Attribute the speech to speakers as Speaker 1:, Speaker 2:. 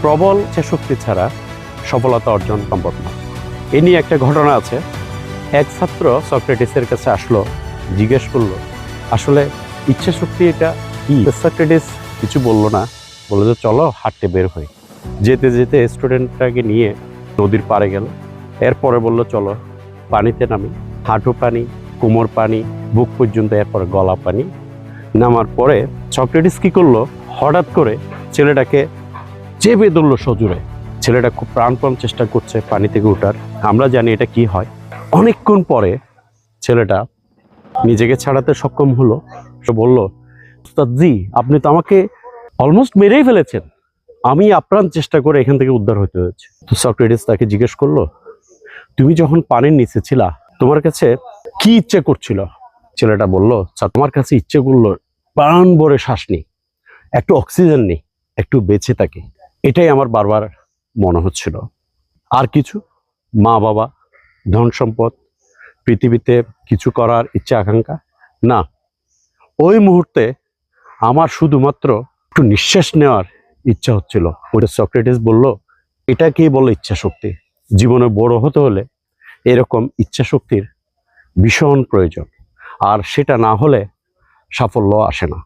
Speaker 1: প্রবল ইচ্ছাশক্তি ছাড়া সফলতা অর্জন সম্ভব না। এ নিয়ে একটা ঘটনা আছে। এক ছাত্র সক্রেটিসের কাছে আসলো, জিজ্ঞেস করলো আসলে ইচ্ছাশক্তি এটা কি। সক্রেটিস কিছু বললো না, বললো যে চলো হাঁটতে বের হই। যেতে যেতে স্টুডেন্টটাকে নিয়ে নদীর পাড়ে গেল। এরপরে বললো চলো পানিতে নামি। হাঁটু পানি, কোমর পানি, বুক পর্যন্ত, এরপরে গলা পানি। নামার পরে সক্রেটিস কি করলো, হঠাৎ করে ছেলেটাকে চেপে ধরলো সজোরে। ছেলেটা খুব প্রাণপণ চেষ্টা করছে পানি থেকে ওঠার। আমরা জানি এটা কি হয়। অনেকক্ষণ পরে ছেলেটা নিজেকে ছাড়াতে সক্ষম হলো। সে বলল, উস্তাদ জি, আপনি তো আমাকে অলমোস্ট মেরেই ফেলেছেন, আমি আপ্রাণ চেষ্টা করে এখান থেকে উদ্ধার হতে হয়েছে। তো সক্রেটিস তাকে জিজ্ঞেস করলো, তুমি যখন পানির নিচে ছিলা তোমার কাছে কি ইচ্ছে করছিল? ছেলেটা বলল, তোমার কাছে ইচ্ছে করলো প্রাণ ভরে শ্বাস নিই, একটু অক্সিজেন নিই, একটু বেঁচে থাকি, এটাই আমার বারবার মনে হচ্ছিল। আর কিছু? মা বাবা, ধন সম্পদ, পৃথিবীতে কিছু করার ইচ্ছা আকাঙ্ক্ষা না। ওই মুহূর্তে আমার শুধুমাত্র একটু নিঃশ্বাস নেওয়ার ইচ্ছা হচ্ছিল। ওটা সক্রেটিস বলল, এটাকেই বলে ইচ্ছা শক্তি। জীবনে বড় হতে হলে এরকম ইচ্ছা শক্তির ভীষণ প্রয়োজন, আর সেটা না হলে সাফল্য আসে না।